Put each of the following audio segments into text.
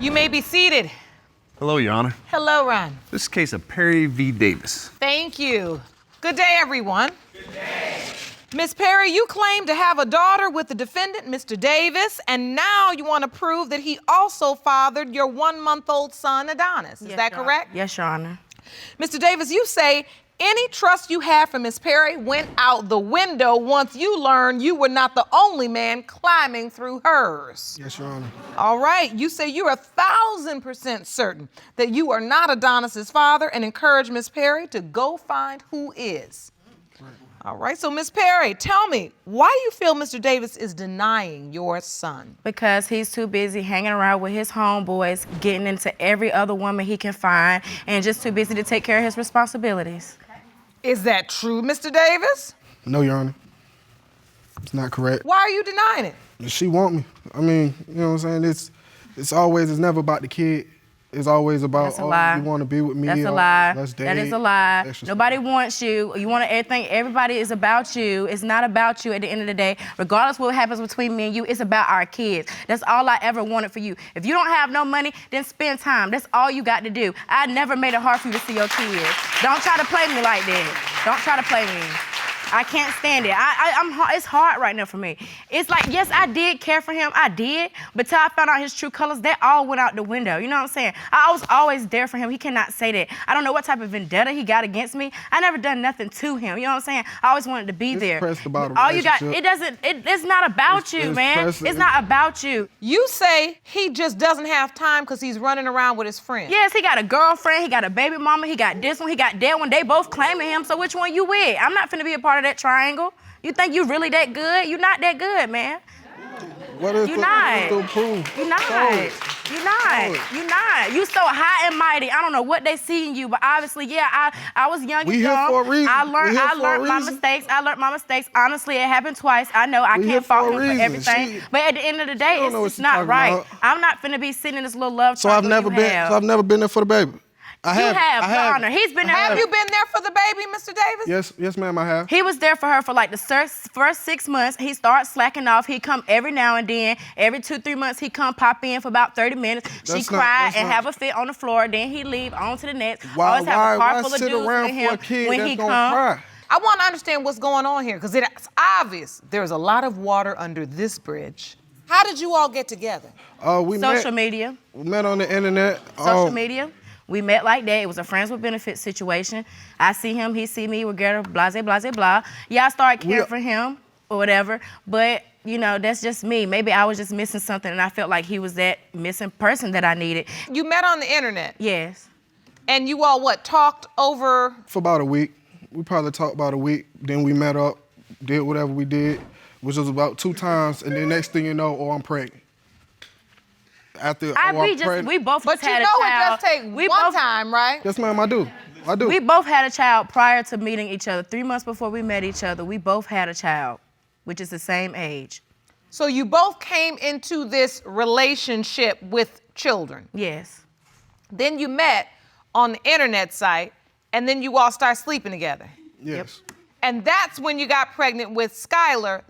You may be seated. Hello, Your Honor. Hello, Ron. This is a case of Perry v. Davis. Thank you. Good day, everyone. Good day. Ms. Perry, you claim to have a daughter with the defendant, Mr. Davis, and now you want to prove that he also fathered your 1-month-old son, Adonis. Is that correct? Yes, Your Honor. Mr. Davis, you say any trust you had for Ms. Perry went out the window once you learned you were not the only man climbing through hers. Yes, Your Honor. All right, you say you're 1,000% certain that you are not Adonis's father and encourage Ms. Perry to go find who is. Right. All right, so Ms. Perry, tell me, why do you feel Mr. Davis is denying your son? Because he's too busy hanging around with his homeboys, getting into every other woman he can find, and just too busy to take care of his responsibilities. Is that true, Mr. Davis? No, Your Honor. It's not correct. Why are you denying it? She want me. I mean, you know what I'm saying? It's never about the kid. It's always about, That's a lie. You want to be with me. That's a lie. Let's date. That is a lie. That's just Nobody wants you. You want everything. Everybody is about you. It's not about you at the end of the day. Regardless what happens between me and you, it's about our kids. That's all I ever wanted for you. If you don't have no money, then spend time. That's all you got to do. I never made it hard for you to see your kids. Don't try to play me like that. Don't try to play me. I can't stand it. It's hard right now for me. It's like, yes, I did care for him. I did. But till I found out his true colors, they all went out the window. You know what I'm saying? I was always there for him. He cannot say that. I don't know what type of vendetta he got against me. I never done nothing to him. You know what I'm saying? I always wanted to be there. All you got, it's not about you, man. It's not about you. You say he just doesn't have time because he's running around with his friends. Yes, he got a girlfriend, he got a baby mama, he got this one, he got that one. They both claiming him, so which one you with? I'm not finna be a part of that triangle. You think you really that good? You not that good, man. What is You the not. proof? You not. You not. You not. You so high and mighty. I don't know what they see in you, but obviously, yeah, I was young and We here dumb. for a reason. I learned my mistakes. I learned my mistakes. Honestly, it happened twice. I know I can't fault him for everything. But at the end of the day, it's not right. I'm not finna be sitting in this little love So I've never been there for the baby. You have, Your Honor. He's been there. Have you been there for the baby, Mr. Davis? Yes, ma'am, I have. He was there for her for like the first 6 months. He started slacking off. He come every now and then. Every 2-3 months, he come pop in for about 30 minutes. She cried and have a fit on the floor. Then he leave on to the next. Always have a car full of dudes with him when he come. I want to understand what's going on here because it's obvious there's a lot of water under this bridge. How did you all get together? Social media. We met on the internet. Social media. We met like that. It was a friends with benefits situation. I see him, he see me, we're together, blah, blah, blah, blah. Yeah, I started caring for him or whatever, but you know, that's just me. Maybe I was just missing something and I felt like he was that missing person that I needed. You met on the internet? Yes. And you all, talked over? For about a week. We probably talked about a week. Then we met up, did whatever we did, which was about 2 times, and then next thing you know, I'm pregnant. We both but had you know a child. It just takes one time, right? Yes, ma'am, I do. We both had a child prior to meeting each other. 3 months before we met each other, we both had a child, which is the same age. So you both came into this relationship with children? Yes. Then you met on the internet site, and then you all start sleeping together? Yes. And that's when you got pregnant with Skylar,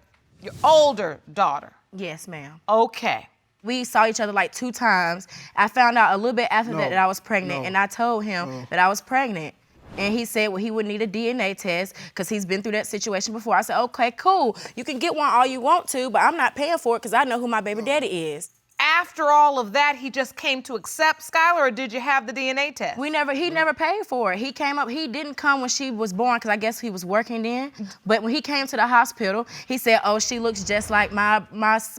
your older daughter? Yes, ma'am. Okay. We saw each other like 2 times. I found out a little bit after that I was pregnant, and I told him that I was pregnant. And he said, well, he would need a DNA test because he's been through that situation before. I said, okay, cool. You can get one all you want to, but I'm not paying for it because I know who my baby daddy is. After all of that, he just came to accept Skylar, or did you have the DNA test? He never paid for it. He came up, he didn't come when she was born because I guess he was working then. But when he came to the hospital, he said, oh, she looks just like my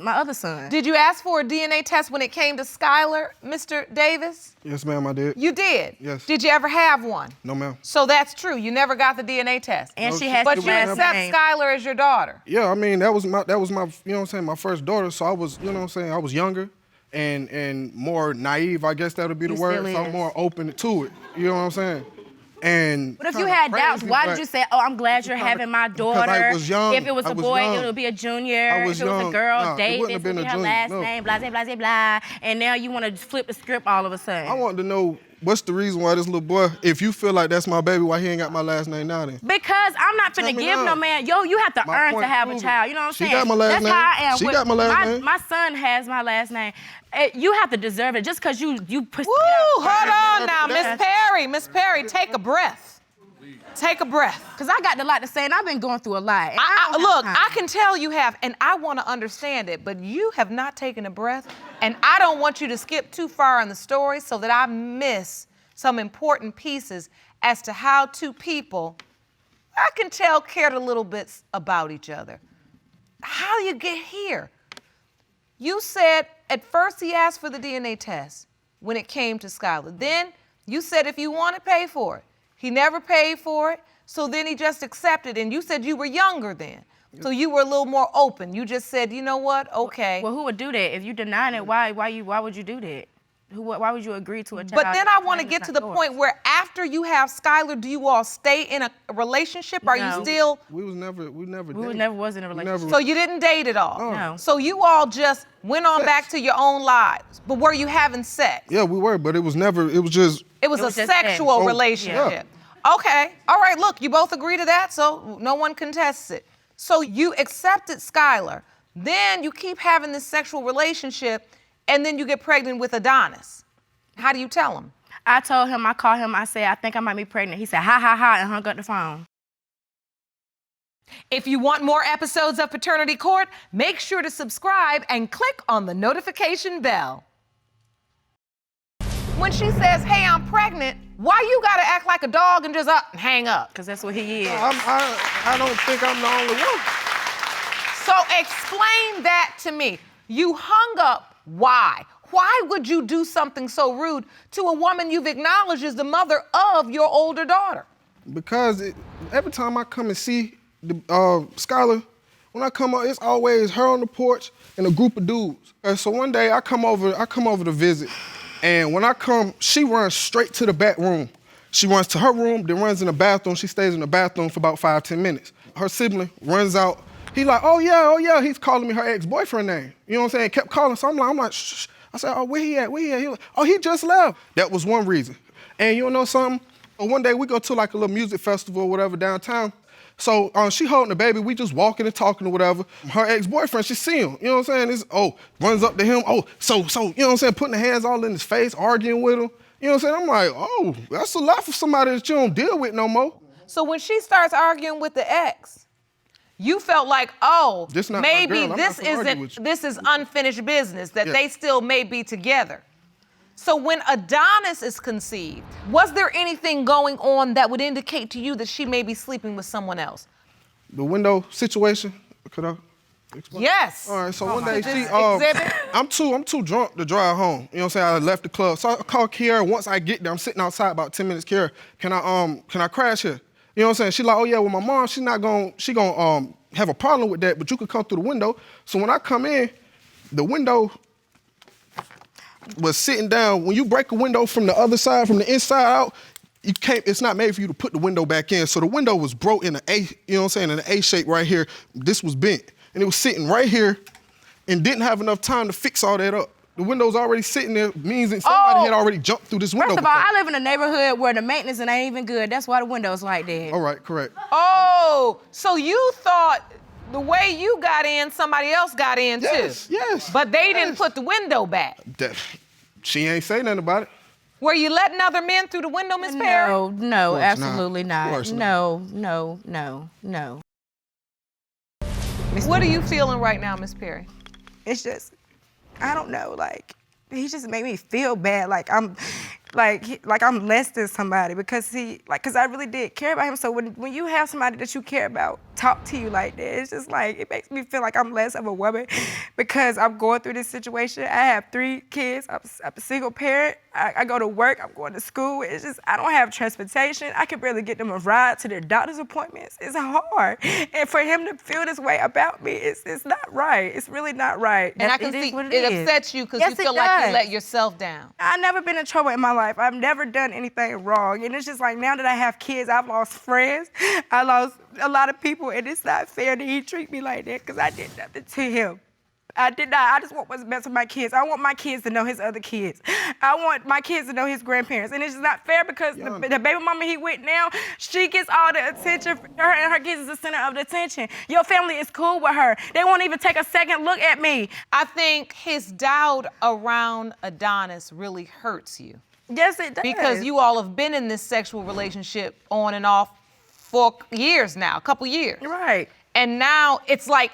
other son. Did you ask for a DNA test when it came to Skylar, Mr. Davis? Yes, ma'am, I did. You did? Yes. Did you ever have one? No, ma'am. So that's true. You never got the DNA test. And she has But you accept Skylar as your daughter. Yeah, I mean, that was my, you know what I'm saying, my first daughter. So I was, you know what I'm saying, I was younger and more naive, I guess that would be the word. So I'm more open to it. You know what I'm saying? But if you had doubts, why did you say, oh, I'm glad you're having my daughter? Because I was young. If it was a boy, it would be a junior. If it was a girl, Davis, it would be her last name, blah, blah, blah, blah. And now you want to flip the script all of a sudden. I wanted to know what's the reason why this little boy, if you feel like that's my baby, why he ain't got my last name now then? Because I'm not finna give no man, you have to earn to have a child. You know what I'm saying? She got my last name. That's how I am. She got my last name. My son has my last name. You have to deserve it just because you push. Woo, hold on now, Miss Perry, take a breath. Take a breath. Because I got a lot to say, and I've been going through a lot. Look, I can tell you have, and I want to understand it, but you have not taken a breath, and I don't want you to skip too far in the story so that I miss some important pieces as to how two people, I can tell, cared a little bit about each other. How do you get here? You said at first he asked for the DNA test when it came to Skylar. Then you said if you want to pay for it. He never paid for it, so then he just accepted. And you said you were younger then, so you were a little more open. You just said, you know what, okay. Well, who would do that? If you denying it, why would you do that? Why would you agree to a child? But then I want to get to the point where after you have Skylar, do you all stay in a relationship? Are you still? We never was in a relationship. So you didn't date at all? No. So you all just went on back to your own lives. But were you having sex? Yeah, we were, but it was just. It was a sexual relationship. Yeah. Okay, all right, look, you both agree to that, so no one contests it. So you accepted Skylar, then you keep having this sexual relationship, and then you get pregnant with Adonis. How do you tell him? I told him, I called him, I said, I think I might be pregnant. He said, ha, ha, ha, and hung up the phone. If you want more episodes of Paternity Court, make sure to subscribe and click on the notification bell. When she says, hey, I'm pregnant, why you gotta act like a dog and just hang up? Because that's what he is. I don't think I'm the only one. So explain that to me. You hung up, why? Why would you do something so rude to a woman you've acknowledged is the mother of your older daughter? Because every time I come and see Skylar, when I come up, it's always her on the porch and a group of dudes. And so one day I come over to visit. And when I come, she runs straight to the back room. She runs to her room, then runs in the bathroom. She stays in the bathroom for about 5-10 minutes. Her sibling runs out. He like, oh yeah. He's calling me her ex-boyfriend name. You know what I'm saying? Kept calling. So I'm like, shh. I said, oh, where he at? He like, oh, he just left. That was one reason. And you know something? One day we go to like a little music festival or whatever downtown. So she holding the baby, we just walking and talking or whatever. Her ex-boyfriend, she see him, you know what I'm saying? Runs up to him, you know what I'm saying? Putting the hands all in his face, arguing with him. You know what I'm saying? I'm like, oh, that's a lot for somebody that you don't deal with no more. So when she starts arguing with the ex, you felt like, maybe this is unfinished business, that they still may be together. So when Adonis is conceived, was there anything going on that would indicate to you that she may be sleeping with someone else? The window situation, could I explain? Yes. All right, so one day I'm too drunk to drive home. You know what I'm saying? I left the club. So I called Kiara. Once I get there, I'm sitting outside about 10 minutes. Kiara, can I crash here? You know what I'm saying? She like, oh yeah, well my mom, she gonna have a problem with that, but you could come through the window. So when I come in, the window was sitting down. When you break a window from the other side, from the inside out, it's not made for you to put the window back in. So the window was broke in an A, you know what I'm saying, in an A shape right here. This was bent. And it was sitting right here and didn't have enough time to fix all that up. The window's already sitting there, means that somebody had already jumped through this window. First of all, I live in a neighborhood where the maintenance ain't even good. That's why the window's like that. All right, correct. Oh, so you thought the way you got in, somebody else got in too. Yes. But they didn't put the window back. She ain't say nothing about it. Were you letting other men through the window, Miss Perry? No, absolutely not. No. What are you feeling right now, Miss Perry? It's just, I don't know, like, he just made me feel bad, like I'm less than somebody because I really did care about him. So when you have somebody that you care about talk to you like that, it's just like, it makes me feel like I'm less of a woman because I'm going through this situation. I have 3 kids, I'm a single parent, I go to work, I'm going to school. It's just, I don't have transportation. I can barely get them a ride to their doctor's appointments. It's hard. And for him to feel this way about me, it's not right. It's really not right. And I can see it upsets you because you feel like you let yourself down. I've never been in trouble in my life. I've never done anything wrong. And it's just like now that I have kids, I've lost friends. I lost a lot of people, and it's not fair that he treat me like that because I did nothing to him. I did not. I just want what's best for my kids. I want my kids to know his other kids. I want my kids to know his grandparents. And it's just not fair because the baby mama he with now, she gets all the attention. Her and her kids is the center of the attention. Your family is cool with her. They won't even take a second look at me. I think his doubt around Adonis really hurts you. Yes, it does. Because you all have been in this sexual relationship on and off for years now, a couple years. Right. And now it's like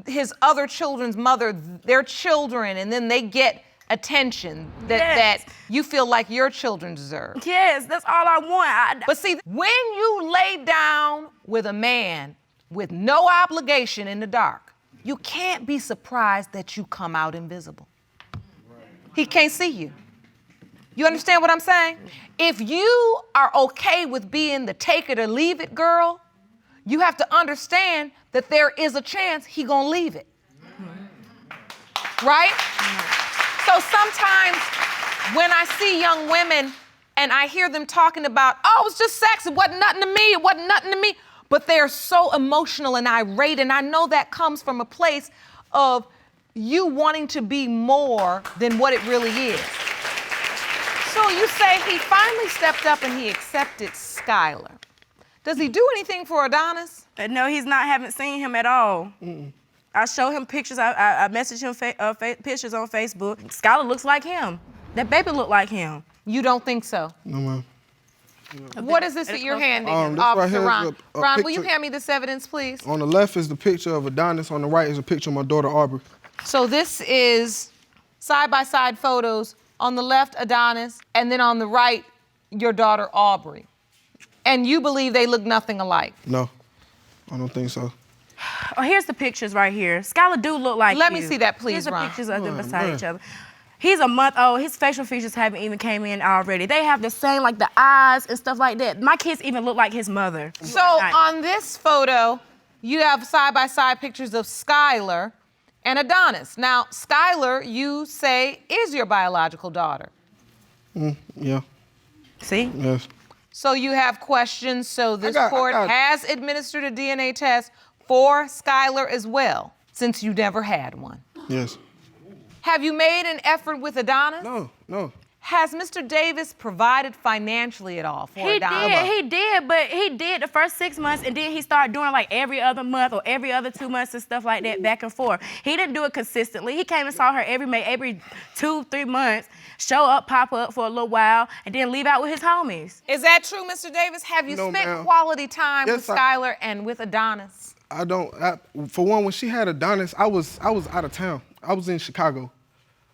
his other children's mother, their children, and then they get attention that you feel like your children deserve. Yes, that's all I want. But see, when you lay down with a man with no obligation in the dark, you can't be surprised that you come out invisible. He can't see you. You understand what I'm saying? If you are okay with being the take it or leave it girl, you have to understand that there is a chance he gonna leave it. Right? So sometimes when I see young women and I hear them talking about, oh, it was just sex, it wasn't nothing to me, it wasn't nothing to me, but they're so emotional and irate, and I know that comes from a place of you wanting to be more than what it really is. So you say he finally stepped up and he accepted Skylar. Does he do anything for Adonis? No, he's not. Haven't seen him at all. I show him pictures. I message him pictures on Facebook. Skylar looks like him. That baby look like him. You don't think so? No, ma'am. What is this that you're handing, this right Officer here is Ron? a Ron, will you picture. hand me this evidence, please? On the left is the picture of Adonis. On the right is a picture of my daughter, Aubrey. So this is side-by-side photos. On the left, Adonis, and then on the right, your daughter, Aubrey. And you believe they look nothing alike? No, I don't think so. Oh, here's the pictures right here. Skylar do look like Let you. me see that, please, Here's the Ron. pictures of them beside man. each other. He's a month old. His facial features haven't even came in already. They have the same, like the eyes and stuff like that. My kids even look like his mother. So on this photo, you have side-by-side pictures of Skylar and Adonis. Now, Skylar, you say, is your biological daughter. Yeah, See? yes. So you have questions, so this I court got- has administered a DNA test for Skylar as well, since you never had one. Yes. Have you made an effort with Adonis? No. Has Mr. Davis provided financially at all for Adonis? He did, but he did the first 6 months, and then he started doing like every other month or every other 2 months and stuff like that, back and forth. He didn't do it consistently. He came and saw her every 2-3 months, show up, pop up for a little while, and then leave out with his homies. Is that true, Mr. Davis? Have you No, spent ma'am. quality time Yes, with Skylar and with Adonis? I don't. For one, when she had Adonis, I was out of town. I was in Chicago.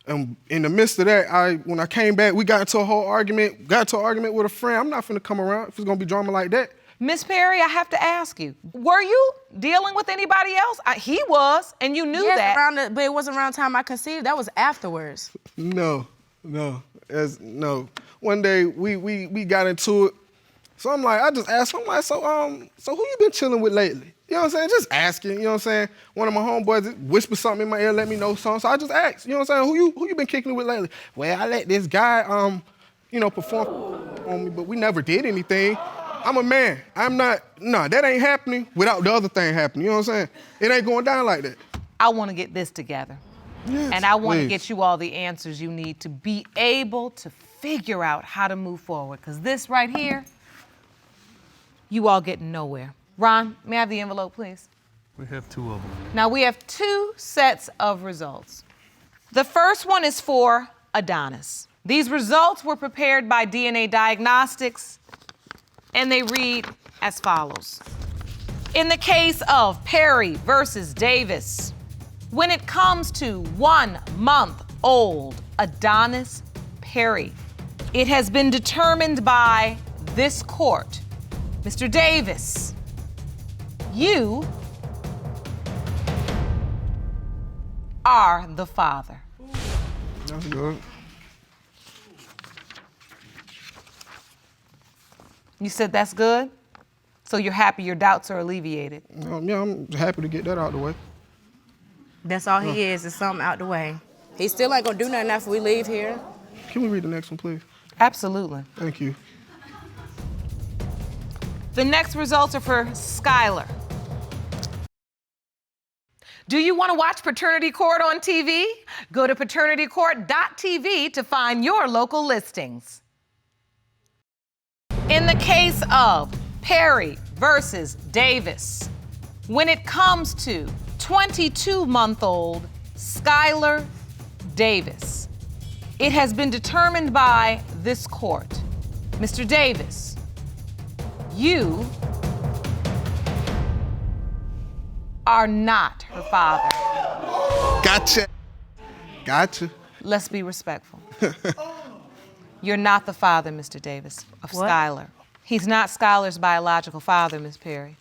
And in the midst of that, when I came back, we got into a whole argument. Got into an argument with a friend. I'm not finna come around if it's gonna be drama like that. Miss Perry, I have to ask you, were you dealing with anybody else? He was, and you knew Yes, that. but it wasn't around the time I conceived. That was afterwards. No. No. One day we got into it. So I'm like, I just asked him, I'm like, so who you been chilling with lately? You know what I'm saying? Just asking, you know what I'm saying? One of my homeboys whispered something in my ear, let me know something. So I just asked, you know what I'm saying? Who you been kicking it with lately? Well, I let this guy, perform on me, but we never did anything. I'm a man. That ain't happening without the other thing happening. You know what I'm saying? It ain't going down like that. I want to get this together. Yes, And I want to please. get you all the answers you need to be able to figure out how to move forward. Because this right here, you all getting nowhere. Ron, may I have the envelope, please? We have 2 of them. Now, we have 2 sets of results. The first one is for Adonis. These results were prepared by DNA Diagnostics, and they read as follows. In the case of Perry versus Davis, when it comes to 1-month-old Adonis Perry, it has been determined by this court, Mr. Davis, you are the father. That's good. You said that's good? So you're happy your doubts are alleviated? Yeah, I'm happy to get that out of the way. That's all he is something out the way. He still ain't gonna do nothing after we leave here. Can we read the next one, please? Absolutely. Thank you. The next results are for Skylar. Do you want to watch Paternity Court on TV? Go to paternitycourt.tv to find your local listings. In the case of Perry versus Davis, when it comes to 22-month-old Skylar Davis, it has been determined by this court, Mr. Davis, you are not her father. Gotcha. Gotcha. Let's be respectful. You're not the father, Mr. Davis, of What? Skylar. He's not Skylar's biological father, Miss Perry.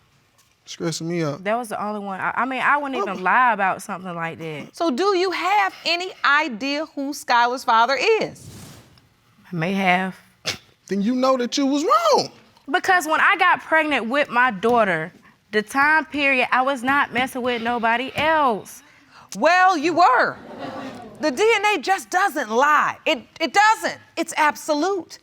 Stressing me out. That was the only one. I mean, I wouldn't even lie about something like that. So do you have any idea who Skylar's father is? I may have. Then you know that you was wrong. Because when I got pregnant with my daughter, the time period, I was not messing with nobody else. Well, you were. The DNA just doesn't lie. It doesn't. It's absolute.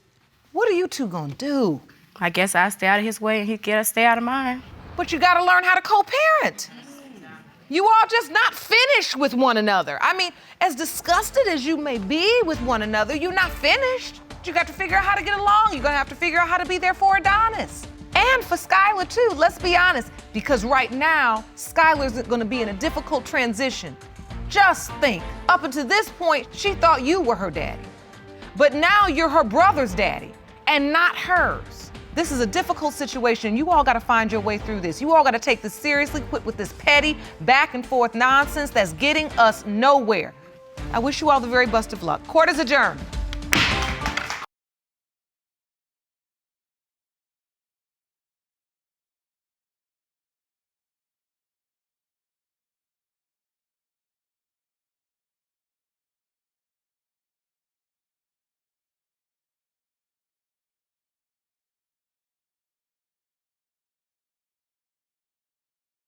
What are you two gonna do? I guess I stay out of his way and he get stay out of mine. But you gotta learn how to co-parent. You all just not finished with one another. I mean, as disgusted as you may be with one another, you're not finished. You got to figure out how to get along. You're gonna have to figure out how to be there for Adonis. And for Skylar too, let's be honest, because right now, Skylar's gonna be in a difficult transition. Just think, up until this point, she thought you were her daddy. But now you're her brother's daddy and not hers. This is a difficult situation. You all gotta find your way through this. You all gotta take this seriously, quit with this petty, back and forth nonsense that's getting us nowhere. I wish you all the very best of luck. Court is adjourned.